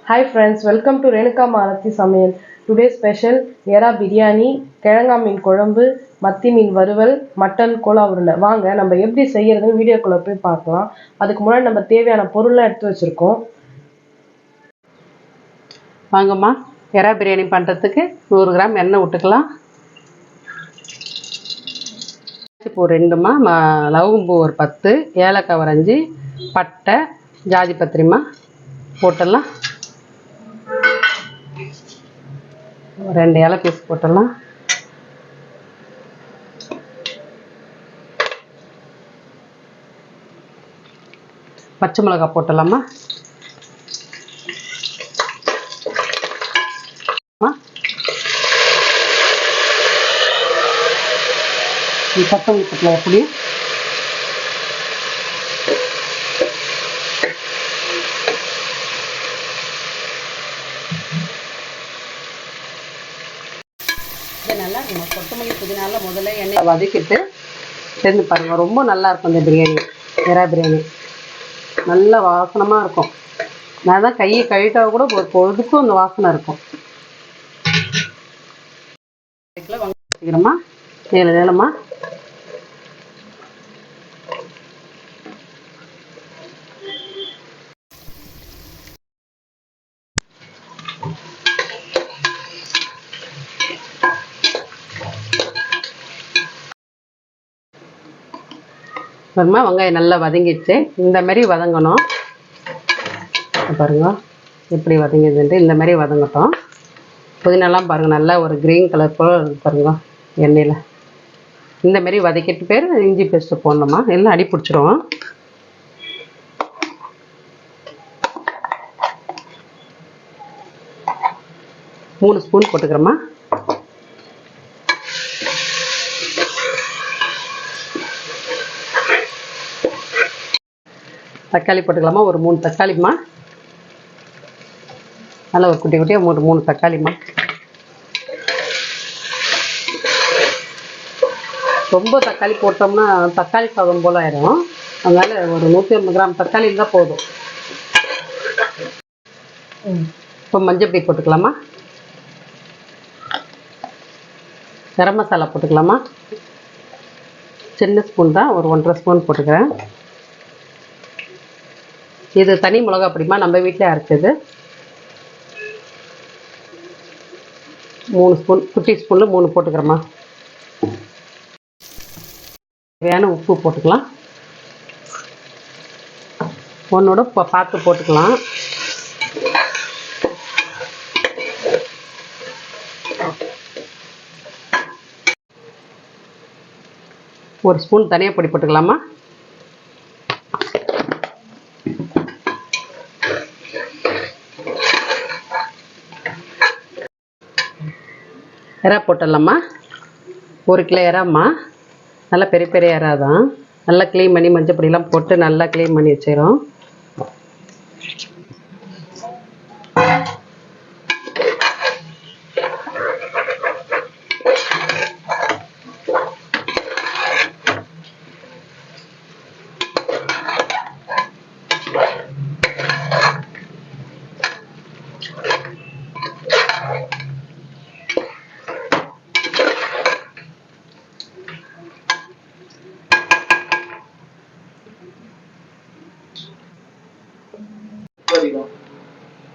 Hi friends, welcome to Renuka Malathi Samayal. Today's special எறா பிரியாணி, கிழங்கா மீன் குழம்பு, மத்தி மீன் வறுவல், மட்டன் கோலா உருண்டை. வாங்க நம்ம எப்படி செய்யறதுன்னு வீடியோக்குள்ள போய் பார்க்கலாம். அதுக்கு முன்னாடி நம்ம தேவையான பொருள்லாம் எடுத்து வச்சிருக்கோம். வாங்கம்மா, எறா பிரியாணி பண்ணுறதுக்கு 100 கிராம் எண்ணெய் விட்டுக்கலாம். பூ 2மா, லவங்கம்பூ ஒரு 10, ஏலக்காய் ஒரு 5, பட்டை, ஜாதி பத்திரிமா போட்டுடலாம். 2 இலை பீஸ் போட்டுடலாம். பச்சை மிளகாய் போட்டுடலாமா. கொத்தமல்லி போட்டலாம். எப்படி நல்லா இருக்கும். கொத்தமல்லி புதினால முதல்ல எண்ணெய் வதக்கிட்டு செஞ்சு பாருங்க, ரொம்ப நல்லா இருக்கும். இந்த பிரியாணி, எறா பிரியாணி நல்ல வாசனமாக இருக்கும். நான் தான் கையை கழுவிட்டா கூட ஒரு பொழுதுக்கும் அந்த வாசனை இருக்கும். வச்சுக்கிறோமா, நீளமா வெங்காயம் நல்லா வதங்கிடுச்சு. இந்த மாதிரி வதங்கணும். பாருங்க எப்படி வதங்கிதுன்ட்டு. இந்த மாதிரி வதங்கட்டும். புதினாலாம் பாருங்கள் நல்லா ஒரு க்ரீன் கலர் போல் பாருங்க எண்ணெயில். இந்த மாதிரி வதக்கிட்டு பேர் இஞ்சி பேஸ்ட்டு போடணுமா, எல்லாம் அடி பிடிச்சிரும். மூணு ஸ்பூன் போட்டுக்கிறோமா. தக்காளி போட்டுக்கலாமா, ஒரு 3 தக்காளிம்மா. நல்லா ஒரு குட்டி குட்டியாக 3 தக்காளிம்மா. ரொம்ப தக்காளி போட்டோம்னா தக்காளி சாதம் போல் ஆயிடும். அதனால் ஒரு 150 கிராம் தக்காளி இருந்தால் போதும். இப்போ மஞ்சள் பொடி போட்டுக்கலாமா. கரம் மசாலா போட்டுக்கலாமா. சின்ன ஸ்பூன் தான், ஒரு 1.5 ஸ்பூன் போட்டுக்கிறேன். இது தனி மிளகா பொடிமா, நம்ம வீட்டிலே அரைச்சது. 3 ஸ்பூன், குட்டி ஸ்பூனில் 3 போட்டுக்கிறோமா. தேவையான உப்பு போட்டுக்கலாம். ஒன்றோட பார்த்து போட்டுக்கலாம். ஒரு ஸ்பூன் தனியா பொடி போட்டுக்கலாமா. எறா போட்டுடலாமா. 1 கிலோ எறாம்மா. நல்லா பெரிய பெரிய எறா தான். நல்லா க்ளீன் பண்ணி மஞ்சள் பொடியெல்லாம் போட்டு நல்லா க்ளீன் பண்ணி வச்சிடும்.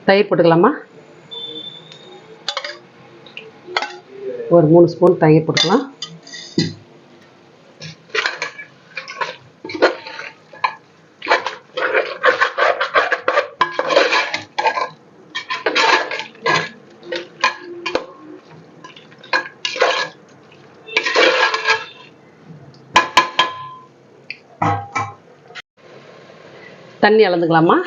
தயிர் போட்டுக்கலாமா. ஒரு 3 ஸ்பூன் தயிர் போட்டுக்கலாம். தண்ணி அளந்துக்கலாமா.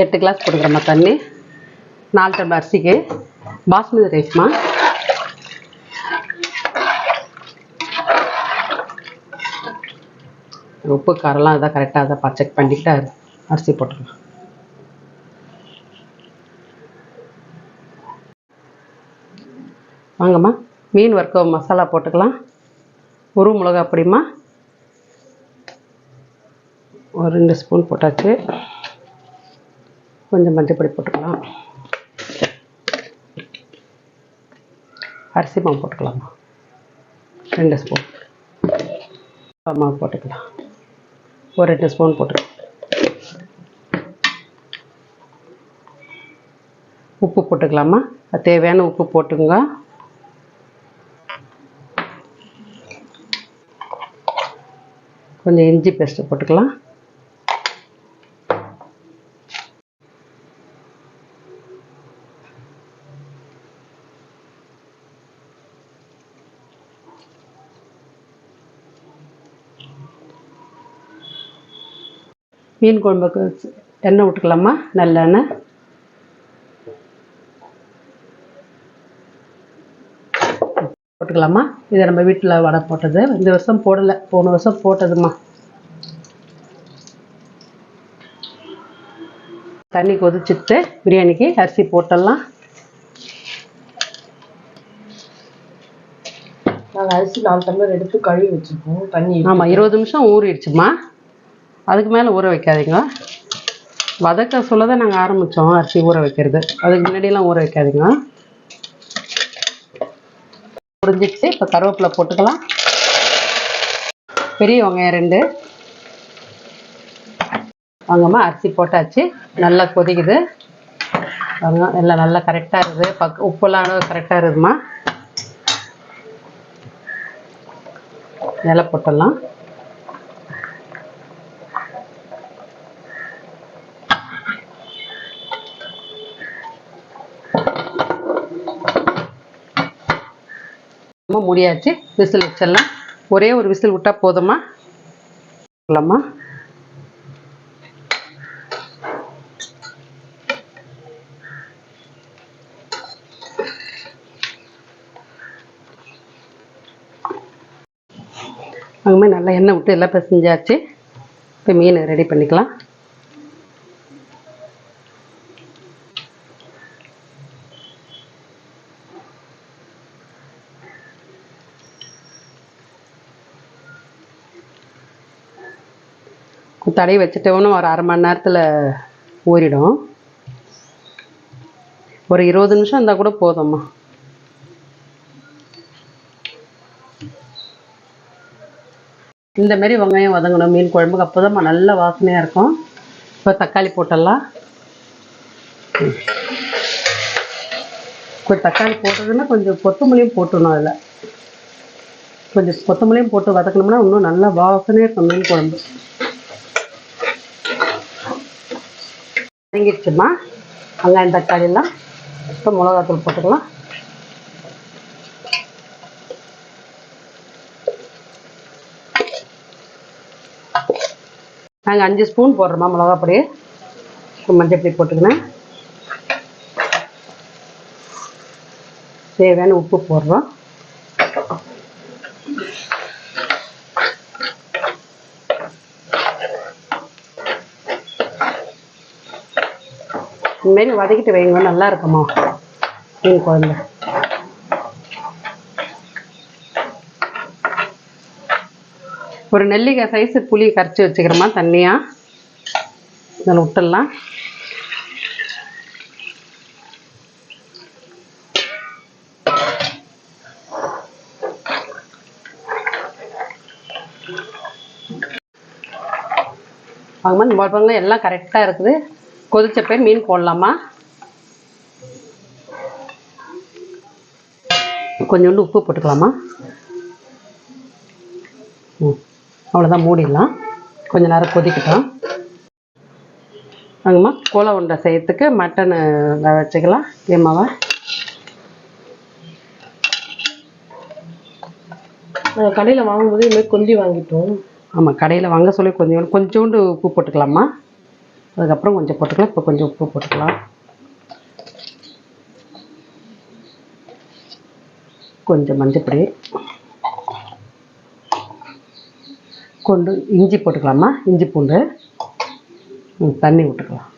எட்டு கிளாஸ் போட்டுக்கிறோம்மா தண்ணி. 4 டம்ளர் அரிசிக்கு. பாஸ்மதி ரைஸ்மா. உப்பு காரெல்லாம் அதான் கரெக்டாக அதை செக் பண்ணிக்கிட்டு அரிசி போட்டுக்கலாம். வாங்கம்மா மீன் வறுக்க மசாலா போட்டுக்கலாம். ஒரு மிளகா பொடிமா ஒரு 2 ஸ்பூன் போட்டாச்சு. கொஞ்சம் மஞ்சள் பொடி போட்டுக்கலாம். அரிசி மாவு போட்டுக்கலாமா 2 ஸ்பூன். மாவு போட்டுக்கலாம். ஒரு 2 ஸ்பூன் போட்டுக்கலாம். உப்பு போட்டுக்கலாமா, தேவையான உப்பு போட்டுங்க. கொஞ்சம் இஞ்சி பேஸ்ட்டு போட்டுக்கலாம். மீன் குழம்புக்கு எண்ணெய் விட்டுக்கலாமா, நல்லெண்ணெய். போட்டுக்கலாமா. இதை நம்ம வீட்டில் வடை போட்டது, இந்த வருஷம் போடலை, போன வருஷம் போட்டதுமா. தண்ணி கொதிச்சுட்டு பிரியாணிக்கு அரிசி போட்டுடலாம். நாங்கள் அரிசி 4 டம்ளர் எடுத்து கழுவி வச்சுருக்கோம் தண்ணி. ஆமாம் 20 நிமிஷம் ஊறிடுச்சுமா, அதுக்கு மேலே ஊற வைக்காதீங்க. வதக்க சொல்ல தான் நாங்கள் ஆரம்பித்தோம் அரிசி ஊற வைக்கிறது, அதுக்கு முன்னாடியெல்லாம் ஊற வைக்காதீங்க. முடிஞ்சிடுச்சு. இப்போ கருவேப்பிலை போட்டுக்கலாம். பெரிய வெங்காயம் 2. வாங்கம்மா அரிசி போட்டாச்சு, நல்லா கொதிக்குது. எல்லாம் நல்லா கரெக்டாக இருக்குது, உப்பெல்லாம் கரெக்டாக இருக்குதுமா. இலை போட்டுடலாம். முடியாச்சு, விசில் வச்சிடலாம். ஒரே ஒரு விசில் விட்டா போதுமா. இல்லைம்மா அங்கே நல்லா எண்ணெய் விட்டு எல்லாம் பிசைஞ்சாச்சு. இப்போ மீன் ரெடி பண்ணிக்கலாம். தடவி வச்சுட்டோன்னு ஒரு அரை மணி நேரத்தில் ஊறிடும். ஒரு 20 நிமிஷம் இருந்தால் கூட போதும்மா. இந்த மாதிரி வெங்காயம் வதங்கணும் மீன் குழம்புக்கு, அப்போ தான் நல்ல வாசனையாக இருக்கும். இப்போ தக்காளி போட்டுடலாம். இப்போ தக்காளி போட்டதுன்னா கொஞ்சம் கொத்தமல்லியும் போட்டுடணும். அதில் கொஞ்சம் கொத்தமல்லியும் போட்டு வதக்கணும்னா இன்னும் நல்லா வாசனையாக இருக்கும் மீன் குழம்பு. வதங்கிடுச்சுமா வெங்காயம் தக்காளியெல்லாம். இப்போ மிளகாத்தூள் போட்டுக்கலாம். நாங்கள் 5 ஸ்பூன் போடுறோமா மிளகா பொடி. மஞ்சள் பொடி போட்டுக்கினேன். தேவையான உப்பு போடுறோம். இந்தமாரி வதக்கிட்டு வைங்க, நல்லா இருக்குமா மீன் குழம்பு. ஒரு நெல்லிக்காய் சைஸு புளி கரைச்சி வச்சுக்கிறோமா தண்ணியாக, இதில் விட்டுடலாம். வாங்கம்மா இந்த பாருங்க எல்லாம் கரெக்டாக இருக்குது. கொதிச்ச பேர் மீன் போடலாமா. கொஞ்சோண்டு உப்பு போட்டுக்கலாமா. அவ்வளோதான், மூடிடலாம். கொஞ்ச நேரம் கொதிக்கட்டும். வாங்கம்மா கோலா உருண்டை செய்யறதுக்கு மட்டன் வச்சுக்கலாம். ஏமாவா நாங்கள் கடையில் வாங்கும்போது இதுமாதிரி கொஞ்சி வாங்கிட்டோம். ஆமாம் கடையில் வாங்க சொல்லி கொஞ்சோண்டு உப்பு போட்டுக்கலாமா. அதுக்கப்புறம் கொஞ்சம் போட்டுக்கலாம். இப்போ கொஞ்சம் உப்பு போட்டுக்கலாம். கொஞ்சம் மஞ்சப்பொடி, கொண்டு இஞ்சி போட்டுக்கலாமா. இஞ்சி பூண்டு தண்ணி விட்டுக்கலாம்.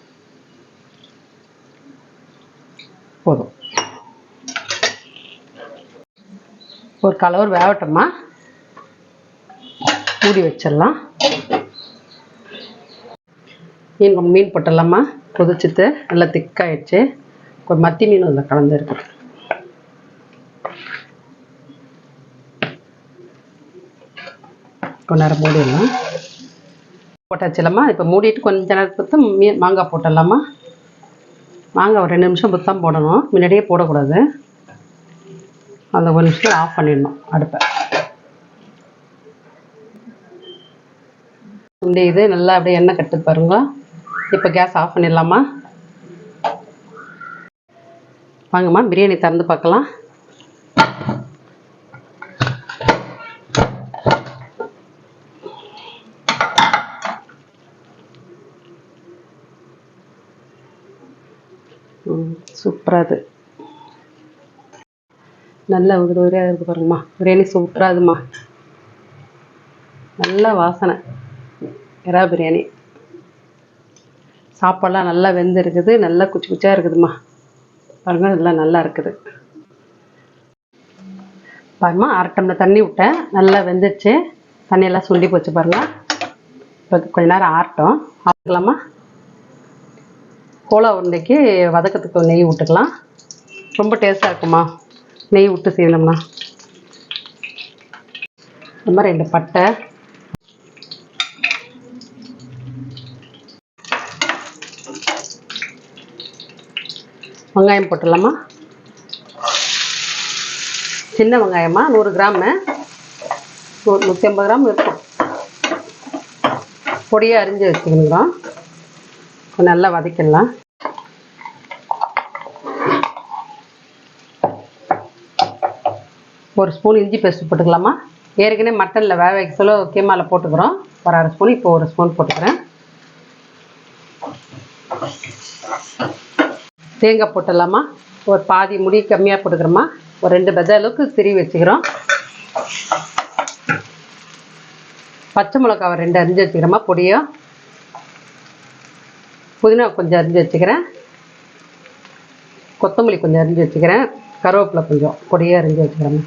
போதும். ஒரு கலர் வேகட்டுமா, மூடி வச்சிடலாம். மீன் போட்டுடலாமா, கொதிச்சுட்டு நல்லா திக்காயிடுச்சு. ஒரு மத்தி மீன் அதில் கலந்துருக்கு. கொஞ்ச நேரம் மூடிடலாம். போட்டாச்சுலம்மா. இப்போ மூடிட்டு கொஞ்ச நேரத்துக்கு மாங்காய் போட்டுடலாமா. மாங்காய் ஒரு 2 நிமிஷம் புத்தம் போடணும், முன்னாடியே போடக்கூடாது. அந்த 1 நிமிஷத்தில் ஆஃப் பண்ணிடணும் அடுப்பை. இது நல்லா அப்படியே எண்ணெய் கட்டுது பாருங்க. இப்போ கேஸ் ஆஃப் பண்ணிடலாமா. வாங்கம்மா பிரியாணி திறந்து பார்க்கலாம். சூப்பராக இது நல்லா உதிரியாக இருக்குது பாருங்கம்மா. பிரியாணி சூப்பராக இருக்குமா. நல்ல வாசனை எறா பிரியாணி. சாப்பாடெலாம் நல்லா வெந்து இருக்குது, நல்லா குச்சி குச்சியாக இருக்குதுமா பாருங்க. இதெல்லாம் நல்லா இருக்குது பாருங்கம்மா. 1/2 டம்ளர் தண்ணி விட்டேன், நல்லா வெந்துடுச்சு. தண்ணியெல்லாம் சுண்டி போச்சு பாருங்க. இப்போ கொஞ்ச நேரம் ஆறட்டும். ஆக்கலாமா. கோலா உருண்டைக்கு வதக்கத்துக்கு நெய் விட்டுக்கலாம். ரொம்ப டேஸ்ட்டாக இருக்குமா நெய் விட்டு செய்யணும்னா. இந்த மாதிரி 2 பட்டை, வெங்காயம் போட்டுடலாமா. சின்ன வெங்காயமா 100 கிராமு, 150 கிராம் இருக்கும். பொடியாக அரிஞ்சு வச்சுக்கணுங்கிறோம். நல்லா வதக்கிடலாம். ஒரு ஸ்பூன் இஞ்சி பேஸ்ட் போட்டுக்கலாமா. ஏற்கனவே மட்டனில் வேக வைக்க சொல்ல கீமாவில் போட்டுக்கிறோம். ஒரு 1/2 ஸ்பூன், இப்போ 1 ஸ்பூன் போட்டுக்கிறேன். தேங்காய் போட்டுடலாமா. ஒரு பாதி முடி கம்மியாக போட்டுக்கிறோமா. ஒரு 2 பெத அளவுக்கு திருவி வச்சுக்கிறோம். பச்சை மிளகாவை 2 அரிஞ்சு வச்சுக்கிறோமா பொடியோ. புதினா கொஞ்சம் அரிஞ்சு வச்சுக்கிறேன். கொத்தமல்லி கொஞ்சம் அரிஞ்சு வச்சுக்கிறேன். கருவேப்பிலை கொஞ்சம் பொடியாக அரிஞ்சு வச்சுக்கிறேன்.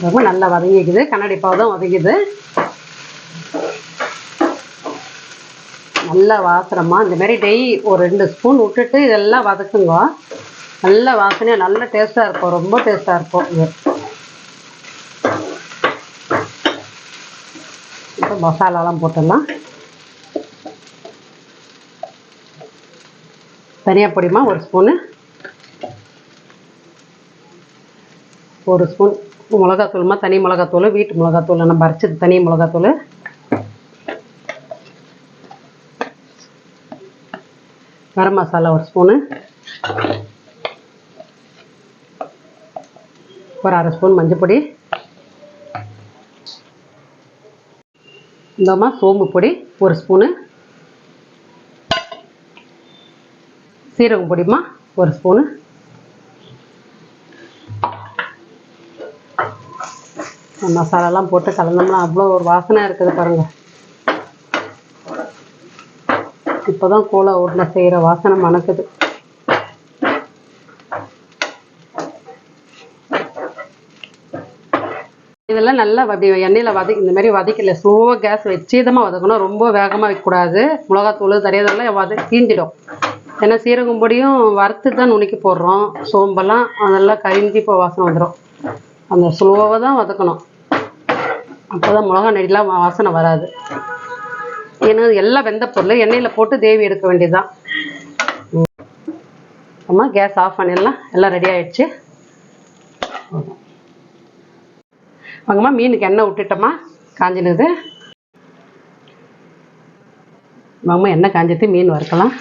ரொம்ப நல்லா வதங்கிக்குது, கண்ணாடி பாதம் வதங்கிது. நல்லா வாசனமா இந்த மாதிரி நெய் ஒரு 2 ஸ்பூன் விட்டுட்டு இதெல்லாம் வதக்குங்க. நல்ல வாசனையாக நல்ல டேஸ்ட்டாக இருக்கும், ரொம்ப டேஸ்ட்டாக இருக்கும் இது. இப்போ மசாலாலாம் போட்டுடலாம். தனியா பொடிமா 1 ஸ்பூனு, 1 ஸ்பூன் மிளகாத்தூள்மா. தனி மிளகாத்தூள், வீட்டு மிளகாத்தூள் நம்ம அரைச்சது தனி மிளகாத்தூள். கரம் மசாலா 1 ஸ்பூனு, ஒரு 1/2 ஸ்பூன் மஞ்சள் பொடி, இந்தமா சோம்பு பொடி 1 ஸ்பூனு, சீரகம் பொடிமா 1 ஸ்பூனு, மசாலாலாம் போட்டு கலந்தோம்னா அவ்வளோ ஒரு வாசனை இருக்குது பாருங்க. இப்போதான் கோலா உருண்டை செய்கிற வாசனை மணக்குது. இதெல்லாம் நல்லா எண்ணெயில் இந்த மாதிரி வதக்கல. ஸ்லோவாக கேஸ் வச்சேதமாக வதக்கணும், ரொம்ப வேகமாக வைக்கக்கூடாது. மிளகாத்தூள் தரையதெல்லாம் தீஞ்சிடும். ஏன்னா சீரகம் பொடியும் வறுத்து தான் நுணுக்கி போடுறோம். சோம்பெல்லாம் அதெல்லாம் கரிஞ்சி இப்போ வாசனை வந்துடும். அந்த ஸ்லோவாக தான் வதக்கணும், அப்போ தான் மிளகா நெடிலாம் வாசனை வராது. ஏன்னா எல்லாம் வெந்த பொருள் எண்ணெயில் போட்டு தேவி எடுக்க வேண்டியதுதான். அம்மா கேஸ் ஆஃப் பண்ணிடலாம். எல்லாம் ரெடி ஆகிடுச்சு. வாங்கம்மா மீனுக்கு எண்ணெய் விட்டுட்டோமா, காஞ்சினது. வாங்கம்மா எண்ணெய் காஞ்சிட்டு மீன் வறுக்கலாம்.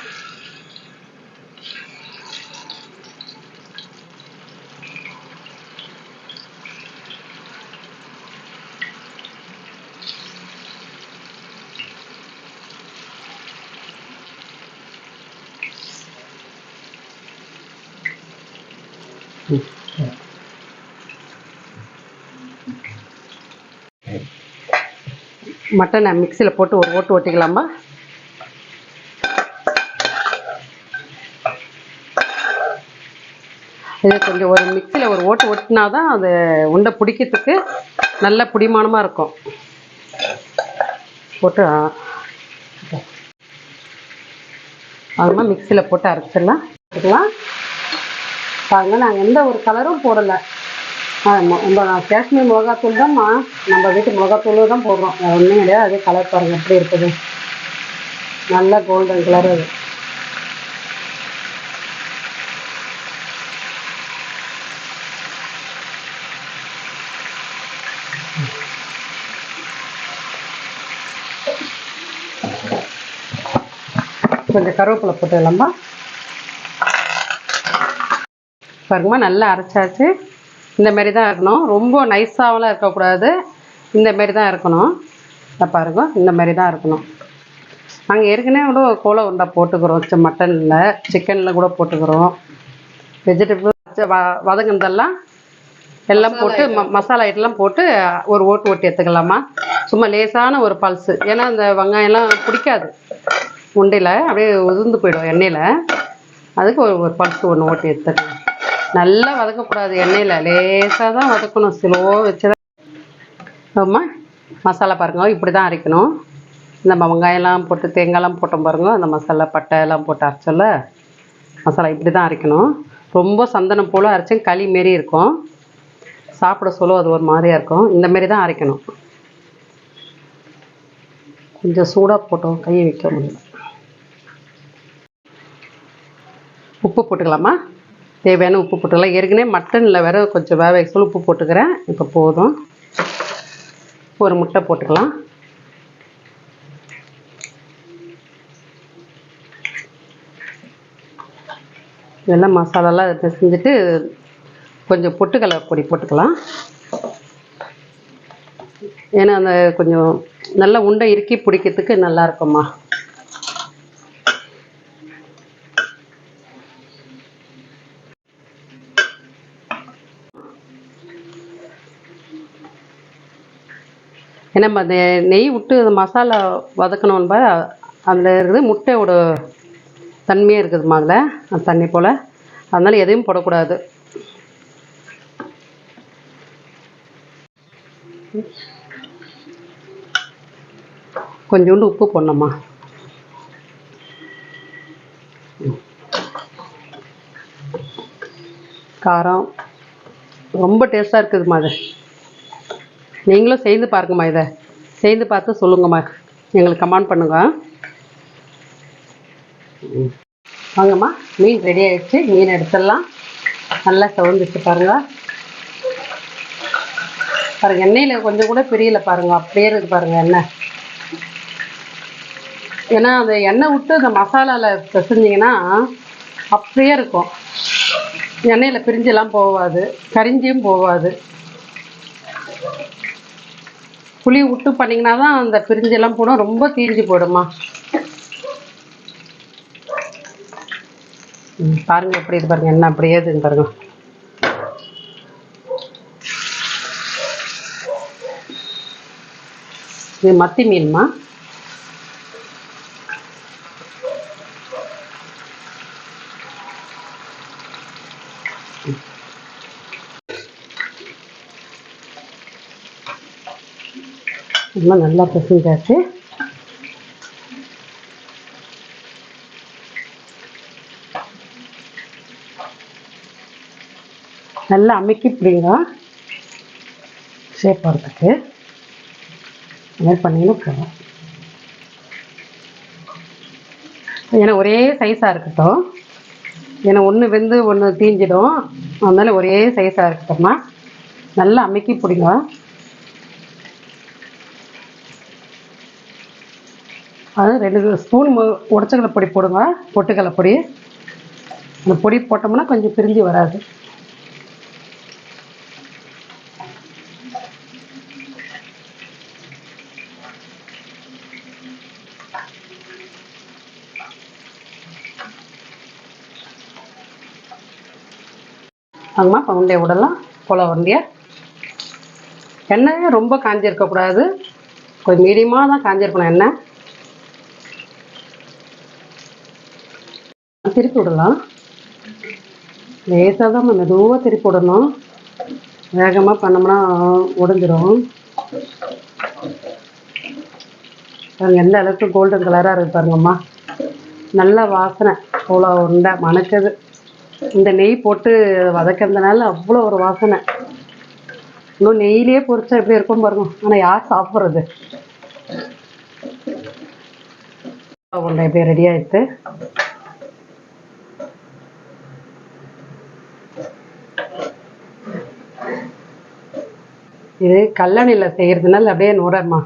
மட்டனை மிக்சியில் போட்டு ஒரு ஓட்டு ஓட்டிக்கலாமா. இது கொஞ்சம் ஒரு மிக்சியில் ஒரு ஓட்டு ஓட்டினா தான் அது உண்டை பிடிக்கிறதுக்கு நல்ல பிடிமானமாக இருக்கும். போட்டு அதுமா மிக்சியில் போட்டு அரைச்சிடலாம். பாருங்க, நாங்கள் எந்த ஒரு கலரும் போடலை. நம்ம காஷ்மீர் மிளகாத்தூள் தான்மா, நம்ம வீட்டு மிளகாத்தூள் தான் போடுறோம். ஒன்றும் கிடையாது. அதே கலர் பாருங்கள் எப்படி இருக்குது, நல்ல கோல்டன் கலர். அது கொஞ்சம் கருவேப்பிலை போட்டுடலாமா. பாருங்கம்மா, நல்லா அரைச்சாச்சு. இந்த மாதிரி தான் இருக்கணும், ரொம்ப நைஸாகலாம் இருக்கக்கூடாது. இந்த மாதிரி தான் இருக்கணும். பாருங்க, இந்த மாதிரி தான் இருக்கணும். நாங்கள் ஏற்கனவே கூட கோலா உருண்டை போட்டுக்கிறோம், மட்டனில் சிக்கனில் கூட போட்டுக்கிறோம். வெஜிடபிள் வதங்கினதெல்லாம் எல்லாம் போட்டு மசாலா ஐட்டெல்லாம் போட்டு ஒரு ஓட்டு ஓட்டி எடுத்துக்கலாமா. சும்மா லேசான ஒரு பல்ஸு, ஏன்னா அந்த வெங்காயம்லாம் பிடிக்காது உண்டையில், அப்படியே உதிர்ந்து போயிடும் எண்ணெயில். அதுக்கு ஒரு பல்ஸு ஒன்று ஓட்டி எடுத்துக்கலாம். நல்லா வதக்கக்கூடாது, எண்ணெயில் லேசாக தான் வதக்கணும், ஸ்லோ வச்சு தான். ஆமாம், மசாலா பாருங்க இப்படி தான் அரைக்கணும். நம்ம வெங்காயம்லாம் போட்டு தேங்காய்லாம் போட்டோம் பாருங்க, அந்த மசாலா பட்டை எல்லாம் போட்டு அரைச்சல மசாலா இப்படி தான் அரைக்கணும். ரொம்ப சந்தனம் போல் அரைச்சும் களி மாரி இருக்கும், சாப்பிட சொல்ல அது ஒரு மாதிரியாக இருக்கும். இந்த மாரி தான் அரைக்கணும். கொஞ்சம் சூடாக போட்டோம், கையை வைக்க முடியல. உப்பு போட்டுக்கலாமா, தேவையான உப்பு போட்டுக்கலாம். ஏற்கனவே மட்டனில் வேறு கொஞ்சம் வேக வைக்க உப்பு போட்டுக்கிறேன். இப்போ போதும். ஒரு முட்டை போட்டுக்கலாம். இதெல்லாம் மசாலாலாம் செஞ்சுட்டு கொஞ்சம் பொட்டுக்கடலை பொடி போட்டுக்கலாம். ஏன்னா அந்த கொஞ்சம் நல்லா உண்டை இறுக்கி பிடிக்கிறதுக்கு நல்லா இருக்கும்மா. ஏன்னா அந்த நெய் விட்டு அந்த மசாலா வதக்கணும்பா, அதில் இருக்குது முட்டையோட தன்மையாக இருக்குதுமா அதில், அந்த தண்ணி போல். அதனால் எதையும் போடக்கூடாது. கொஞ்சோண்டு உப்பு போடணும்மா. காரம் ரொம்ப டேஸ்ட்டாக இருக்குதுமா. அது நீங்களும் செய்து பாருங்கம்மா, இதை செய்து பார்த்து சொல்லுங்கம்மா, எங்களுக்கு கமெண்ட் பண்ணுங்க. வாங்கம்மா, மீன் ரெடி ஆகிடுச்சு. மீன் எடுத்துடலாம். நல்லா சவுந்துச்சு பாருங்க. பாருங்கள், எண்ணெயில் கொஞ்சம் கூட பிரியல பாருங்கள், அப்படியே இருக்குது பாருங்கள் எண்ணெய். ஏன்னா அந்த எண்ணெய் விட்டு அந்த மசாலாவில் பிசைஞ்சிங்கன்னா அப்படியே இருக்கும், எண்ணெயில் பிரிஞ்செல்லாம் போகாது, கரிஞ்சியும் போகாது. புளி விட்டு பண்ணிங்கன்னா தான் அந்த பிரிஞ்செல்லாம் போடும், ரொம்ப தீஞ்சு போயிடுமா. பாருங்கள் எப்படி இது பாருங்கள், எண்ணெய் அப்படியே இதுன்னு பாருங்கள். இது மத்தி மீன்மா. இன்னும் நல்லா பிசைஞ்சாச்சு. நல்லா அமுக்கி பிடிங்க ஷேப் வரதுக்கு. இந்த மாதிரி பண்ணிங்கன்னா போதும். ஏன்னா ஒரே சைஸாக இருக்கட்டும், ஏன்னா ஒன்று வெந்து ஒன்று தீஞ்சிடும், அதனால ஒரே சைஸாக இருக்கட்டும்மா. நல்லா அமுக்கி பிடிங்க. அது 2 ஸ்பூன் உடச்சக்கடலை பொடி போடுங்க, பொட்டுக்கடலை பொடி. அந்த பொடி போட்டோம்னா கொஞ்சம் பிரிஞ்சு வராது. வாங்கம்மா, இப்போ உருண்டையை விடலாம். கோலா உருண்டையை. எண்ணெய் ரொம்ப காஞ்சி இருக்கக்கூடாது, கொஞ்சம் மீடியமாக தான் காஞ்சிருக்கணும் எண்ணெய். திருப்பி விடலாம். லேசாக தான் மெதுவாக திருப்பி விடணும். வேகமாக பண்ணோம்னா உடைஞ்சிரும். பாருங்க எந்த அளவுக்கு கோல்டன் கலராக இருக்குது பாருங்கம்மா. நல்ல வாசனை, அவ்வளோ உண்டை மணக்குது. இந்த நெய் போட்டு வதக்கிறதுனால அவ்வளோ ஒரு வாசனை. இன்னும் நெய்யிலே பொரிச்சா எப்படி இருக்கும் பாருங்க. ஆனால் யார் சாப்பிட்றது? உண்டை எப்படி ரெடி ஆகிடுது. இது கல்லணையில் செய்கிறதுனால அப்படியே நுரம்மா.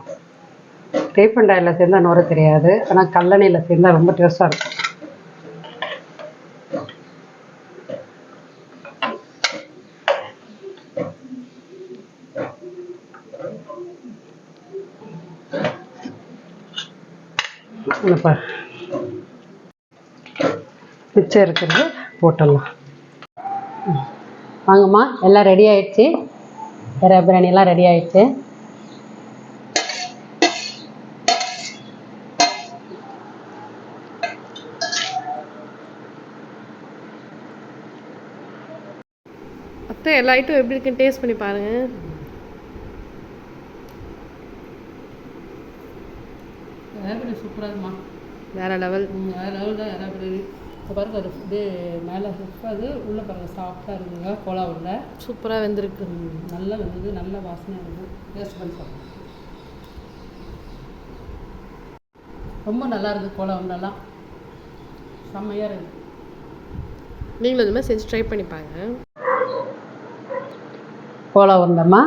ரீஃபண்ட் ஆயிலில் சேர்ந்தா நுர தெரியாது, ஆனால் கல்லணையில் சேர்ந்தா ரொம்ப டேஸ்ட்டாக இருக்கும். மிச்சம் இருக்கிறது போட்டுடலாம். வாங்கம்மா, எல்லாம் ரெடி ஆயிடுச்சு. எறா பிரியாணிலாம் ரெடி ஆயிடுச்சு. அத்தை எல்லா ஐட்டம் எப்படி இருக்குன்னு டேஸ்ட் பண்ணி பாருங்க. எறாபிரியாணி சூப்பராக இருக்குமா. வேற லெவல். வேறு லெவல் தான் எறாபிரியாணி. இப்போ பாருங்க, அது அப்படியே மேலே அது உள்ளே பாருங்க சாஃப்டாக இருக்குங்க. கோலா உருண்டை சூப்பராக வெந்திருக்கு. நல்லா வெந்தது, நல்ல வாசனையாக இருக்குது. டேஸ்ட் பண்ணி சாப்பிடுங்க. ரொம்ப நல்லா இருக்குது. கோலா உருண்டெல்லாம் செம்மையாக இருக்குது. நீங்களும் இந்த மாதிரி செஞ்சு ட்ரை பண்ணி பாருங்க. கோலா உருண்டைம்மா.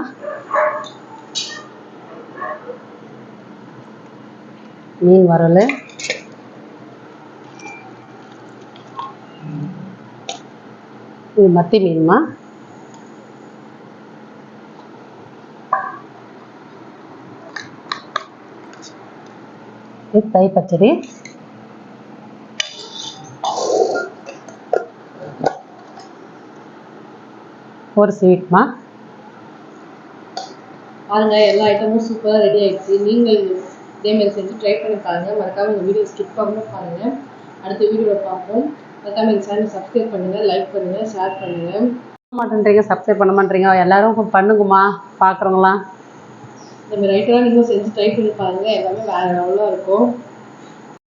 மீன் வறுவல், இது மத்தி மீன்மா. இது தயிர் பச்சடி. ஒரு ஸ்வீட்மா. பாருங்க, எல்லா ஐட்டமும் சூப்பராக ரெடி ஆயிடுச்சு. நீங்கள் இதேமாதிரி செஞ்சு ட்ரை பண்ணி பாருங்க. மறக்காம இந்த வீடியோ ஸ்கிப் பண்ணாமல் பாருங்க. அடுத்த வீடியோவில் பார்ப்போம். மறக்காம இந்த சேனல் சப்ஸ்கிரைப் பண்ணுங்க, லைக் பண்ணுங்க, ஷேர் பண்ணுங்க. மாட்டேன்றீங்க, சப்ஸ்கிரைப் பண்ண மாட்டேறீங்க. எல்லாரும் பண்ணுங்கம்மா, பார்க்குறவங்களாம். இந்த மாதிரி ஐட்டம்லாம் நீங்களும் செஞ்சு ட்ரை பண்ணி பாருங்க. எல்லாமே வேற லெவலாக இருக்கும்.